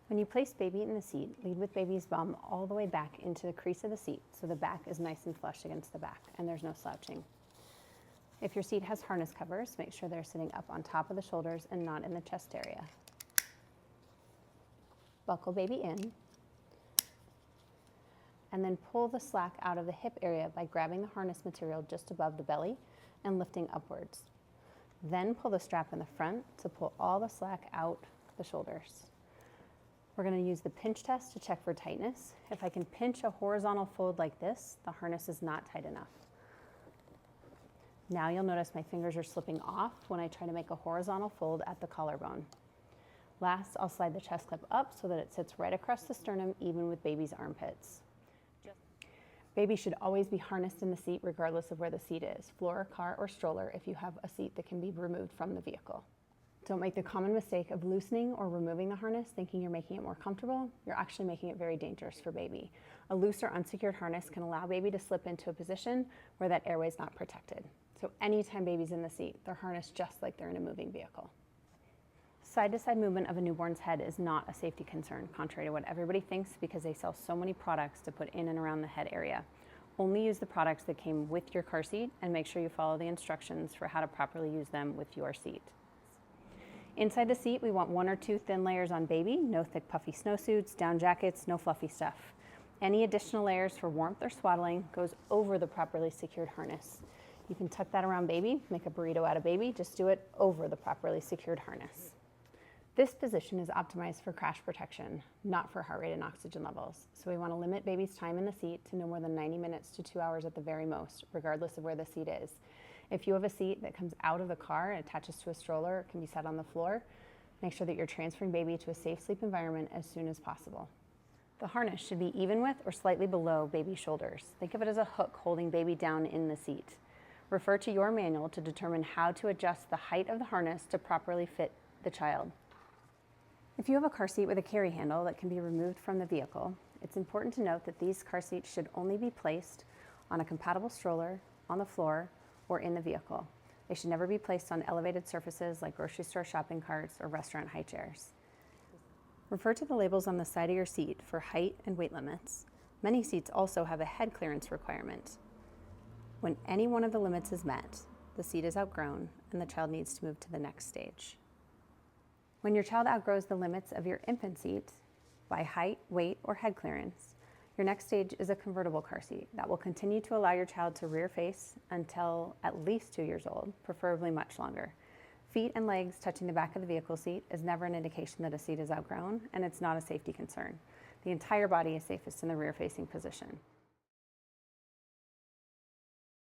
When you place baby in the seat, lead with baby's bum all the way back into the crease of the seat so the back is nice and flush against the back and there's no slouching. If your seat has harness covers, make sure they're sitting up on top of the shoulders and not in the chest area. Buckle baby in, and then pull the slack out of the hip area by grabbing the harness material just above the belly and lifting upwards. Then pull the strap in the front to pull all the slack out the shoulders. We're going to use the pinch test to check for tightness. If I can pinch a horizontal fold like this, the harness is not tight enough. Now you'll notice my fingers are slipping off when I try to make a horizontal fold at the collarbone. Last, I'll slide the chest clip up so that it sits right across the sternum, even with baby's armpits. Baby should always be harnessed in the seat regardless of where the seat is, floor, car, or stroller if you have a seat that can be removed from the vehicle. Don't make the common mistake of loosening or removing the harness thinking you're making it more comfortable. You're actually making it very dangerous for baby. A loose or unsecured harness can allow baby to slip into a position where that airway is not protected. So anytime baby's in the seat, they're harnessed just like they're in a moving vehicle. Side-to-side movement of a newborn's head is not a safety concern, contrary to what everybody thinks because they sell so many products to put in and around the head area. Only use the products that came with your car seat and make sure you follow the instructions for how to properly use them with your seat. Inside the seat, we want 1 or 2 thin layers on baby, no thick puffy snowsuits, down jackets, no fluffy stuff. Any additional layers for warmth or swaddling goes over the properly secured harness. You can tuck that around baby, make a burrito out of baby, just do it over the properly secured harness. This position is optimized for crash protection, not for heart rate and oxygen levels. So we want to limit baby's time in the seat to no more than 90 minutes to 2 hours at the very most, regardless of where the seat is. If you have a seat that comes out of the car and attaches to a stroller, it can be set on the floor, make sure that you're transferring baby to a safe sleep environment as soon as possible. The harness should be even with or slightly below baby's shoulders. Think of it as a hook holding baby down in the seat. Refer to your manual to determine how to adjust the height of the harness to properly fit the child. If you have a car seat with a carry handle that can be removed from the vehicle, it's important to note that these car seats should only be placed on a compatible stroller, on the floor, or in the vehicle. They should never be placed on elevated surfaces like grocery store shopping carts or restaurant high chairs. Refer to the labels on the side of your seat for height and weight limits. Many seats also have a head clearance requirement. When any one of the limits is met, the seat is outgrown and the child needs to move to the next stage. When your child outgrows the limits of your infant seat by height, weight, or head clearance, your next stage is a convertible car seat that will continue to allow your child to rear face until at least 2 years old, preferably much longer. Feet and legs touching the back of the vehicle seat is never an indication that a seat is outgrown, and it's not a safety concern. The entire body is safest in the rear-facing position.